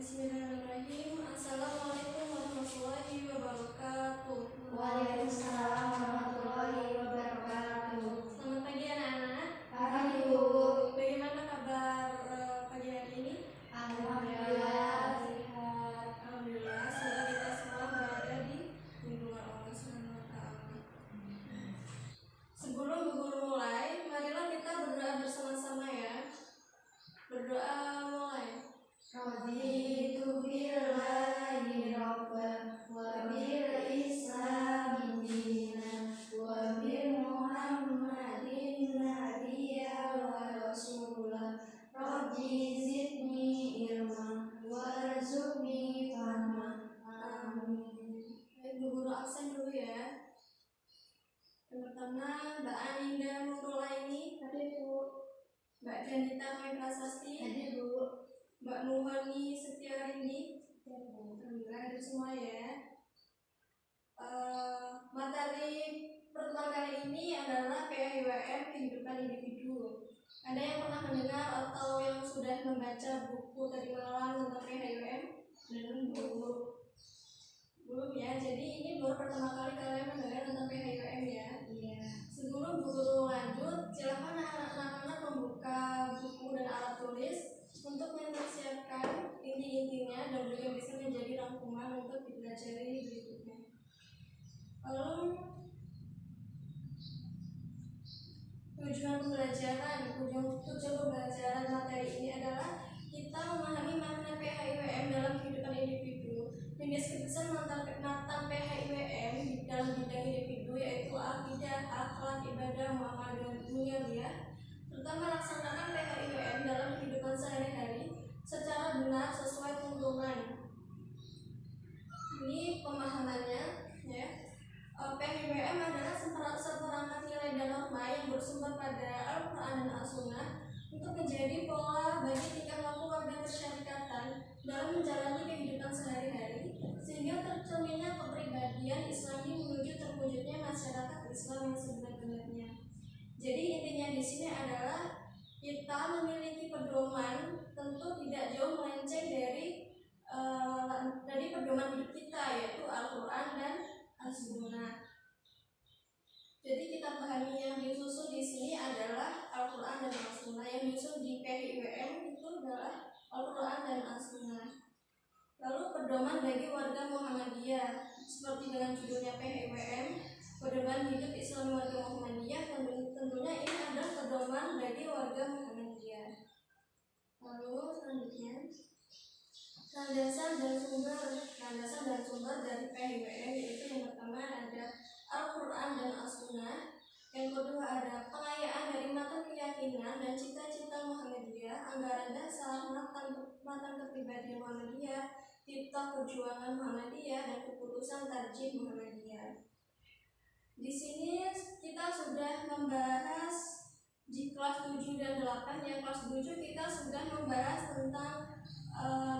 Bismillahirrahmanirrahim. Assalamualaikum warahmatullahi wabarakatuh. Waalaikumsalam warahmatullahi wabarakatuh. Selamat pagi anak-anak. Pagi Bu. Bagaimana kabar pagi hari ini? Alhamdulillah sehat. Alhamdulillah, semoga kita semua berada di lindungan Allah Subhanahu wa Ta'ala. Sebelum guru mulai, marilah kita berdoa bersama-sama ya. Berdoa mulai. Raditu billahi rabban wa bil islami dinan wa bi Muhammadin nabiyyan wa rasulan. Rabbi zidni ilman warzuqni fahma. Amin. Baik, Bu Guru absen dulu ya. Yang pertama, Mbak Aninda Nurulaini. Hadir Bu. Mbak Janita Mai Prasasti. Hadir Bu. Mbak Nuhani Setiarini. Hadir Bu. Alhamdulillah hadir semua ya. Materi pertemuan kali ini adalah PHIWM kehidupan individu. Ada yang pernah mendengar atau yang sudah membaca buku tadi malam tentang PHIWM? Belum ya. Jadi ini baru pertama kali kalian mendengar tentang PHIWM ya. Iya. Sebelum guru lanjut, silakan anak-anak membuka buku dan alat tulis untuk mempersiapkan inti-intinya dan juga bisa menjadi rangkuman untuk dipelajari berikutnya. Lalu tujuan pembelajaran materi ini adalah kita memahami makna PHIWM dalam kehidupan individu. Mendeskripsikan tentang PHIWM dalam bidang individu yaitu akidah, akhlak, ibadah, muamalah dan duniawiah, serta melaksanakan PHIWM dalam kehidupan sehari-hari secara benar sesuai tuntunan. Ini pemahamannya ya. PHIWM adalah seperangkat nilai dan norma yang bersumber pada Al-Quran dan As-Sunnah untuk menjadi pola bagi tingkah laku warga masyarakat dalam menjalani kehidupan sehari-hari, sehingga tercerminnya kepribadian Islami menuju terwujudnya masyarakat Islam yang sebenar-benarnya. Jadi intinya di sini adalah kita memiliki pedoman, tentu tidak jauh melenceng dari pedoman hidup kita, yaitu Al-Quran dan As-Sunnah. Jadi kita pahami yang disusun di sini adalah Al-Quran dan As-Sunnah. Yang disusun di PHIWM itu adalah Al-Quran dan As-Sunnah. Lalu pedoman bagi warga Muhammadiyah, seperti dengan judulnya PHIWM, pedoman hidup Islam warga Muhammadiyah. Tentunya ini adalah pedoman bagi warga Muhammadiyah. Lalu selanjutnya, landasan dan sumber dari PHIWM, yaitu yang pertama ada Al-Quran dan As-Sunnah. Yang kedua ada pengayaan dari matan keyakinan dan cita-cita Muhammadiyah, anggaran dasar, matan kepribadian Muhammadiyah, kitab perjuangan Muhammadiyah, dan keputusan tarjih Muhammadiyah. Di sini kita sudah membahas di kelas 7 dan 8. Yang kelas 7 kita sudah membahas tentang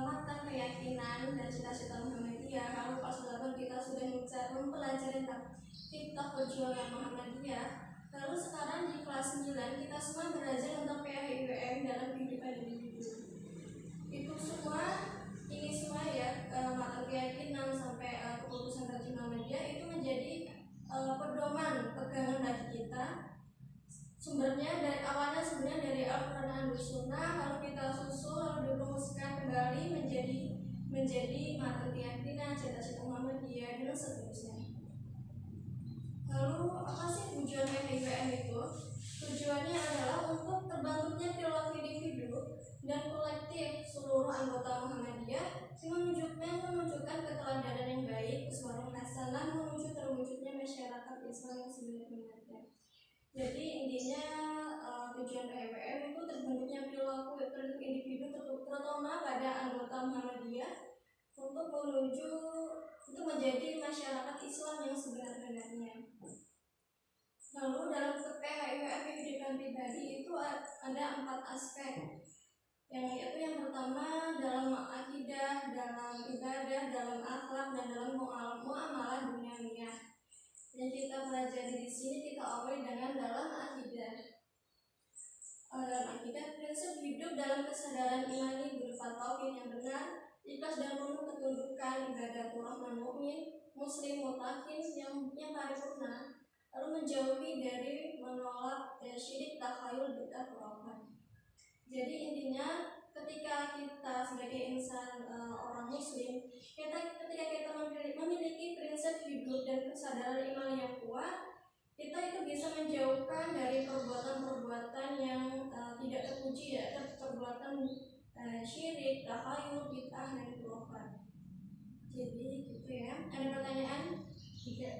matan keyakinan dan cita-cita Muhammadiyah. Lalu kelas 8 kita sudah mempelajari tentang kitab perjuangan Muhammadiyah. Lalu sekarang di kelas 9 kita semua belajar tentang PHIWM dalam kehidupan individu. Itu semua, ini semua ya, matan keyakinan sampai keputusan tarjih Muhammadiyah itu menjadi pedoman pegangan bagi kita. Sumbernya awalnya sebenarnya dari Al-Quran dan As-Sunnah, lalu kita susul, lalu dirumuskan kembali menjadi matan keyakinan, cita-cita Muhammadiyah dan seterusnya. Lalu apa sih tujuan PHIWM itu? Tujuannya adalah untuk terbentuknya perilaku individu dan kolektif seluruh anggota Muhammadiyah menunjukkan keteladanan yang baik, uswatun hasanah menuju terwujudnya masyarakat Islam yang sebenar-benarnya. Jadi intinya tujuan PHIWM itu terbentuknya perilaku individu terutama pada anggota Muhammadiyah untuk menjadi masyarakat Islam yang sebenar-benarnya. Lalu dalam PHIWM kehidupan pribadi itu ada 4 aspek. Yaitu yang pertama dalam akidah, dalam ibadah, dalam akhlak, dan dalam muamalah duniawiah. Yang kita pelajari di sini kita awali dengan dalam akidah. Dalam akidah prinsip hidup dalam kesadaran imani berupa tauhid yang benar, ikhlas dan penuh ketundukan ibadatul rahman mukmin muslim mutakin yang paripurna, lalu menjauhi dari menolak syirik takhayul bid'ah khurafat. Jadi intinya ketika kita sebagai insan orang muslim, ketika kita memiliki prinsip hidup dan kesadaran iman yang kuat, kita itu bisa menjauhkan dari perbuatan-perbuatan yang tidak terpuji, ya, perbuatan syirik, takhayul, bid'ah dan khurafat. Jadi gitu ya. Ada pertanyaan? Tidak.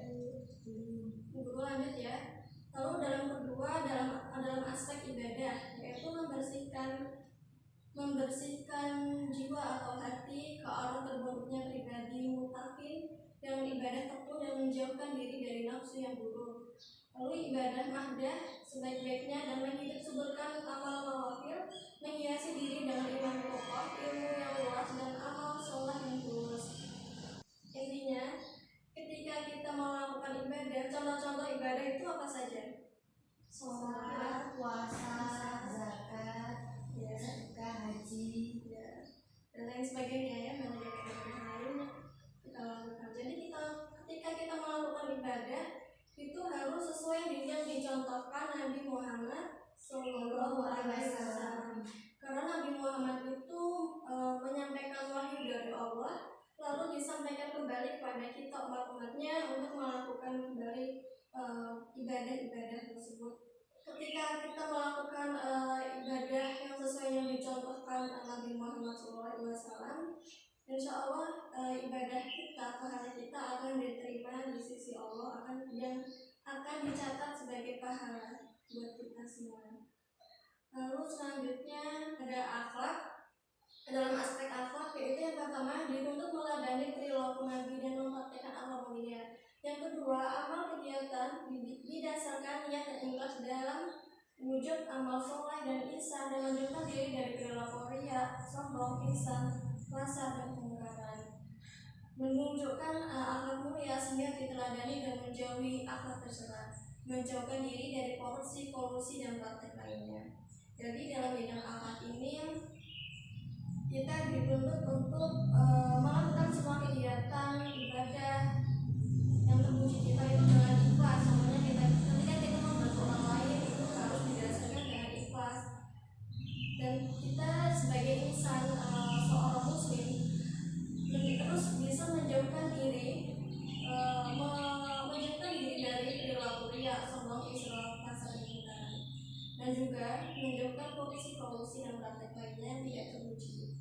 Guru lanjut ya. Lalu dalam kedua dalam aspek ibadah, yaitu membersihkan jiwa atau hati ke arah terbentuknya pribadi mutakin yang ibadah tekun dan menjauhkan diri dari nafsu yang buruk. Lalu ibadah mahdah sebaik-baiknya dan suburkan amal nawafil, menghiasi diri dengan iman kokoh, ilmu yang luas dan amal soleh yang tulus. Intinya, ketika kita melakukan ibadah, contoh-contoh ibadah itu apa saja? Sholat, puasa, zakat, sedekah, haji, dan lain sebagainya ya, banyak ibadah lainnya kita lakukan. Jadi ketika kita melakukan ibadah itu harus sesuai dengan yang dicontohkan Nabi Muhammad SAW. Karena Nabi Muhammad itu menyampaikan wahyu dari Allah, lalu disampaikan kembali kepada kita umat-umatnya untuk melakukan kembali ibadah-ibadah tersebut. Ketika kita melakukan ibadah yang sesuai yang dicontohkan Nabi Muhammad SAW, insya Allah ibadah kita, pahala kita akan diterima di sisi Allah, yang akan dicatat sebagai pahala buat kita semua. Lalu selanjutnya ada akhlak. Dalam aspek akhlak, yaitu yang pertama dituntut meladani perilaku Nabi dan mempraktikkan akhlak mulia. Yang kedua, amal kegiatan didasarkan niat dan ikhlas dalam wujud amal soleh dan ihsan, dan menjauhkan diri dari perilaku riya, sombong, ihsan, rasa dan kemungkaran. Menunjukkan akhlak mulia sehingga diteladani dan menjauhi akhlak tercela, menjauhkan diri dari korupsi, kolusi dan praktek lainnya. Jadi dalam bidang akhlak ini kita dituntut untuk melakukan semua kegiatan ibadah yang terpuji kita itu dengan ikhlas. Semuanya ketika kita membantu orang lain itu harus didasarkan dengan ikhlas. Dan kita sebagai insan seorang muslim terus bisa menjauhkan diri dari perilaku riya, sombong, israf, rasa dan dan juga menjauhkan kolusi dan praktek lainnya yang tidak terpuji.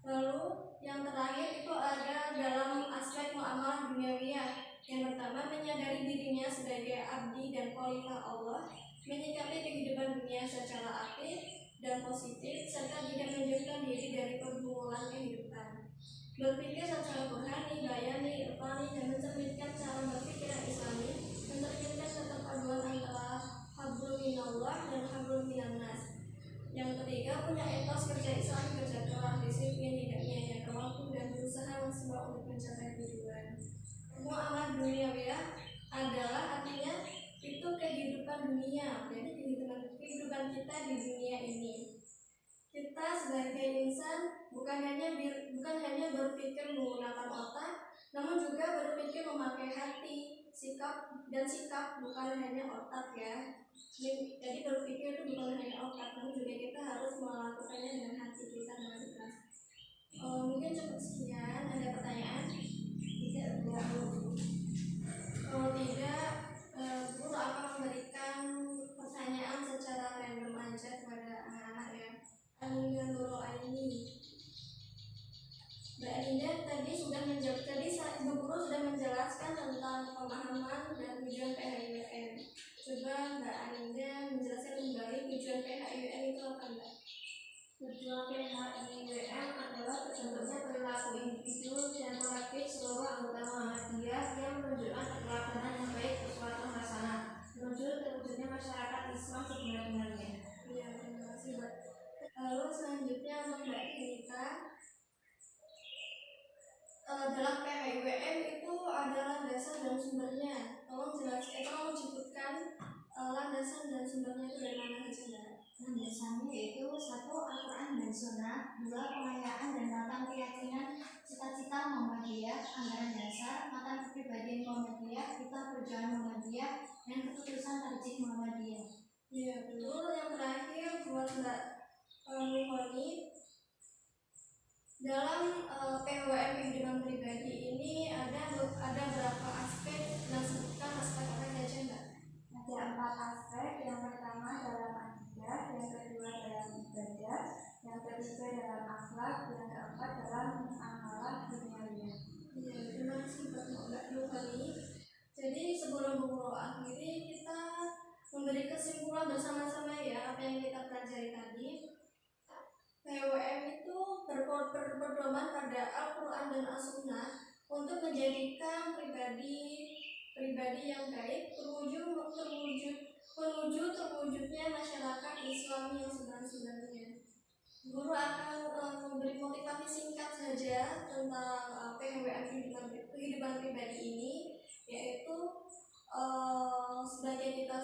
Lalu yang terakhir itu ada dalam aspek muamalah duniawiyah. Yang pertama, menyadari dirinya sebagai abdi dan khalifah Allah, menyikapi kehidupan dunia secara aktif dan positif, serta tidak menjauhkan diri dari pergumulan kehidupan. Berpikir secara burhani, bayani, irfani, dan mencerminkan cara berpikir yang islami, mencerminkan keterpaduan antara hablum minallah dan hablum minannas. Yang ketiga, punya etos kerja Islam, kerja keras, disiplin, tidak menyia-nyiakan waktu, dan berusaha maksimal untuk mencapai tujuan. Muamalah duniawiyah adalah artinya itu kehidupan dunia, jadi kehidupan kita di dunia ini. Kita sebagai insan bukan hanya berpikir menggunakan otak, namun juga berpikir memakai hati, sikap bukan hanya otak ya. Jadi berpikir itu bukan hanya otak, namun juga kita harus melakukannya dengan hati kita dengan ikhlas. Mungkin cukup sekian. Ada pertanyaan? Tidak, kalau tidak, guru akan memberikan pertanyaan secara random aja kepada anak-anak ya. Aninda Nurul Aini. Mbak Aninda tadi Ibu Guru sudah menjelaskan tentang pemahaman dan tujuan PHIWM. Coba Mbak Aninda menjelaskan kembali tujuan PHIWM itu apa, Mbak? Tujuan PHIWM adalah terbentuknya perilaku individu dan kolektif seluruh anggota Muhammadiyah yang menunjukkan keteladanan yang baik uswatun hasanah menuju terwujudnya masyarakat Islam sebenar-benarnya. Iya, terima kasih, Mbak. Lalu selanjutnya untuk Mbak Kinita, dalam PHIWM itu ada landasan dan sumbernya. Tolong sebutkan landasan dan sumbernya itu dari mana saja, Mbak? Landasannya yaitu 1. Al-Quran dan Sunnah, 2. Pengayaan dan tentang keyakinan Dalam PWM kehidupan pribadi ini ada berapa aspek dan sebutkan aspek apa saja Mbak? Ada 4 aspek. Yang pertama dalam akidah, yang kedua dalam ibadah, yang ketiga dalam akhlak, yang keempat dalam amalan duniawi. Iya, terima kasih Mbak Nurhani. Jadi sebelum buku akhiri kita memberi kesimpulan bersama-sama ya apa yang kita pelajari tadi. PWM itu berpedoman pada Al-Quran dan As-Sunnah untuk menjadikan pribadi yang baik menuju terwujudnya masyarakat Islam yang sebenarnya. Guru akan memberi motivasi singkat saja tentang PWM kehidupan pribadi ini, yaitu sebagai kita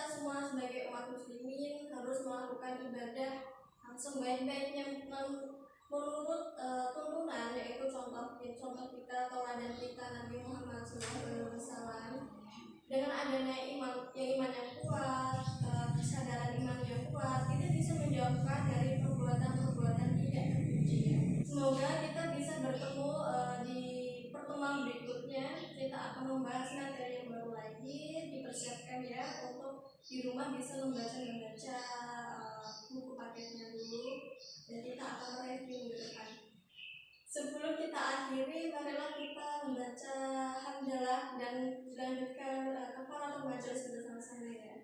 semua sebagai umat muslimin harus melakukan ibadah sebaik-baiknya menurut tuntunan, yaitu contoh kita, tauladan kita Nabi Muhammad SAW. Dengan adanya iman yang kuat, kesadaran iman yang kuat, kita bisa menjauhkan dari perbuatan-perbuatan tidak terpuji. Semoga kita bisa bertemu di pertemuan berikutnya. Kita akan membahas materi yang baru lagi, dipersiapkan ya untuk di rumah bisa membaca buku paketnya dulu, dan kita akan review minggu depan. Sebelum kita akhiri, marilah kita membaca hamdalah dan dilanjutkan kafaratul majelis bersama-sama ya.